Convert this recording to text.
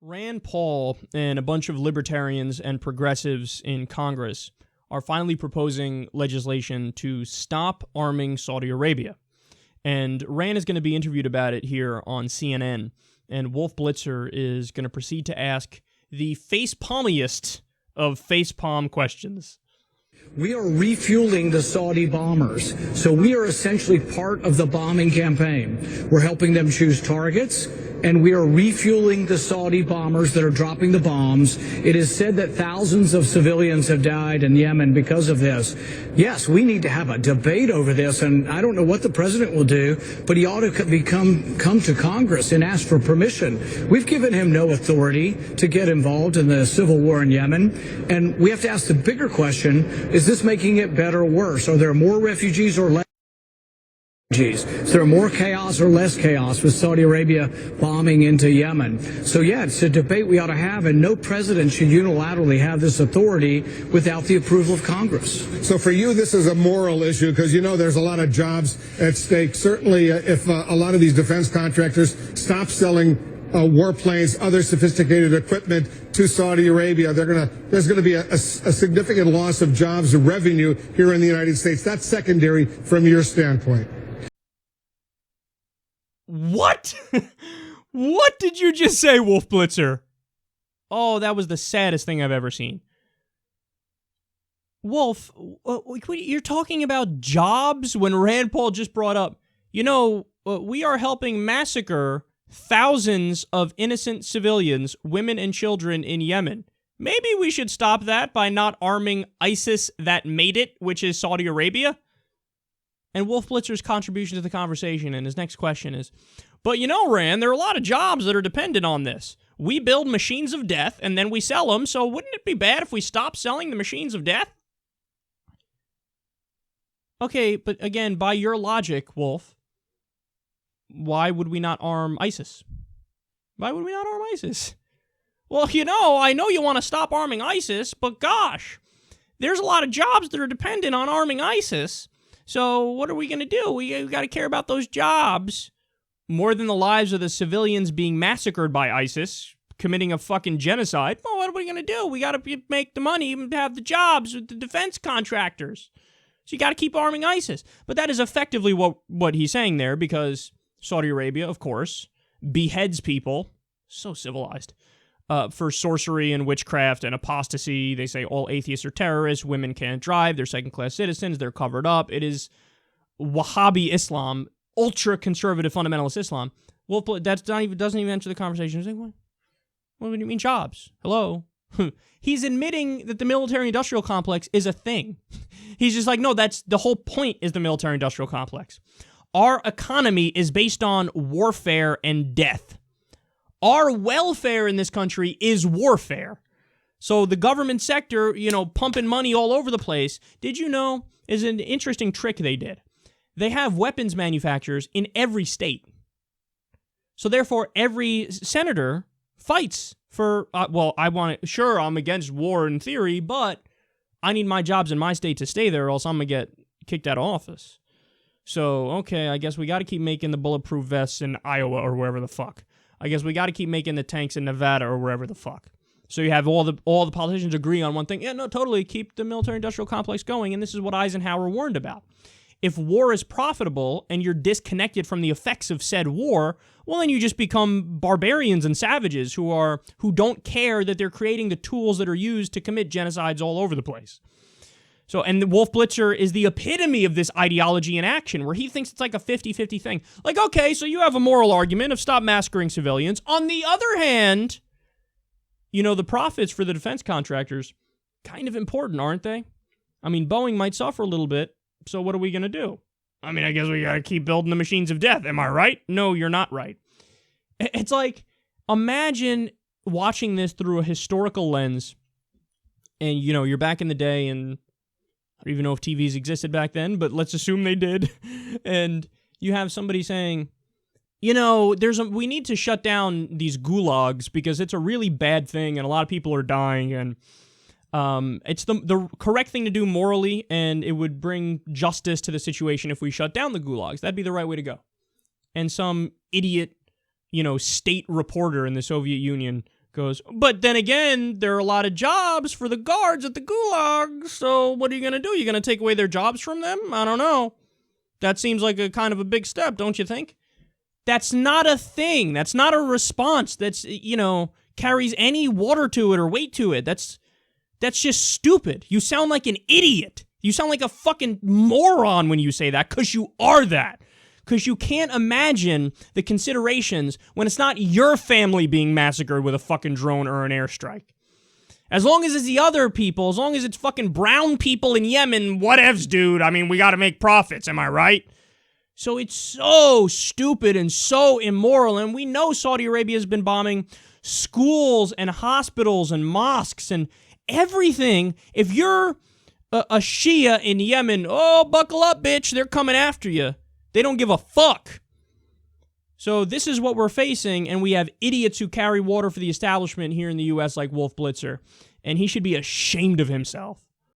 Rand Paul and a bunch of libertarians and progressives in Congress are finally proposing legislation to stop arming Saudi Arabia. And Rand is going to be interviewed about it here on CNN. And Wolf Blitzer is going to proceed to ask the face-palmiest of face-palm questions. We are refueling the Saudi bombers. So we are essentially part of the bombing campaign. We're helping them choose targets, and we are refueling the Saudi bombers that are dropping the bombs. It is said that thousands of civilians have died in Yemen because of this. Yes, we need to have a debate over this, and I don't know what the president will do, but he ought to come to Congress and ask for permission. We've given him no authority to get involved in the civil war in Yemen, and we have to ask the bigger question, is this making it better or worse? Are there more refugees or less? Is there more chaos or less chaos with Saudi Arabia bombing into Yemen? So yeah, it's a debate we ought to have, and no president should unilaterally have this authority without the approval of Congress. So for you, this is a moral issue because, you know, there's a lot of jobs at stake. Certainly, if a lot of these defense contractors stop selling warplanes, other sophisticated equipment to Saudi Arabia, there's going to be a significant loss of jobs and revenue here in the United States. That's secondary from your standpoint. What? What did you just say, Wolf Blitzer? Oh, that was the saddest thing I've ever seen. Wolf, you're talking about jobs when Rand Paul just brought up, we are helping massacre thousands of innocent civilians, women and children in Yemen. Maybe we should stop that by not arming ISIS that made it, which is Saudi Arabia. And Wolf Blitzer's contribution to the conversation and his next question is, but Rand, there are a lot of jobs that are dependent on this. We build machines of death and then we sell them, so wouldn't it be bad if we stopped selling the machines of death? Okay, but again, by your logic, Wolf, why would we not arm ISIS? Why would we not arm ISIS? Well, I know you want to stop arming ISIS, but gosh, there's a lot of jobs that are dependent on arming ISIS. So what are we going to do? We got to care about those jobs more than the lives of the civilians being massacred by ISIS, committing a fucking genocide. Well, what are we going to do? We got to make the money and have the jobs with the defense contractors. So you got to keep arming ISIS. But that is effectively what he's saying there, because Saudi Arabia, of course, beheads people, so civilized, for sorcery and witchcraft and apostasy. They say all atheists are terrorists, women can't drive, they're second-class citizens, they're covered up. It is Wahhabi Islam, ultra-conservative fundamentalist Islam. Well, that doesn't even enter the conversation. He's like, what do you mean jobs? Hello? He's admitting that the military-industrial complex is a thing. He's just like, no, that's the whole point is the military-industrial complex. Our economy is based on warfare and death. Our welfare in this country is warfare. So the government sector, pumping money all over the place, did you know, is an interesting trick they did. They have weapons manufacturers in every state. So therefore, every senator fights for, I'm against war in theory, but I need my jobs in my state to stay there or else I'm going to get kicked out of office. So, okay, I guess we got to keep making the bulletproof vests in Iowa or wherever the fuck. I guess we got to keep making the tanks in Nevada or wherever the fuck. So you have all the politicians agree on one thing. Yeah, no, totally, keep the military-industrial complex going, and this is what Eisenhower warned about. If war is profitable and you're disconnected from the effects of said war, well, then you just become barbarians and savages who don't care that they're creating the tools that are used to commit genocides all over the place. So, and the Wolf Blitzer is the epitome of this ideology in action, where he thinks it's like a 50-50 thing. Like, okay, so you have a moral argument of stop massacring civilians. On the other hand, the profits for the defense contractors, kind of important, aren't they? I mean, Boeing might suffer a little bit, so what are we going to do? I mean, I guess we got to keep building the machines of death. Am I right? No, you're not right. It's like, imagine watching this through a historical lens, and, you're back in the day, and I don't even know if TVs existed back then, but let's assume they did. And you have somebody saying, we need to shut down these gulags because it's a really bad thing and a lot of people are dying, and it's the correct thing to do morally, and it would bring justice to the situation if we shut down the gulags. That'd be the right way to go. And some idiot, state reporter in the Soviet Union Goes, but then again, there are a lot of jobs for the guards at the gulag, so what are you going to do? You're going to take away their jobs from them? I don't know. That seems like a kind of a big step, don't you think? That's not a thing. That's not a response that's, carries any water to it or weight to it. That's just stupid. You sound like an idiot. You sound like a fucking moron when you say that, because you are that. Because you can't imagine the considerations when it's not your family being massacred with a fucking drone or an airstrike. As long as it's the other people, as long as it's fucking brown people in Yemen, whatevs, dude. I mean, we gotta make profits, am I right? So it's so stupid and so immoral, and we know Saudi Arabia has been bombing schools and hospitals and mosques and everything. If you're a Shia in Yemen, oh, buckle up, bitch, they're coming after you. They don't give a fuck. So this is what we're facing, and we have idiots who carry water for the establishment here in the U.S. like Wolf Blitzer, and he should be ashamed of himself.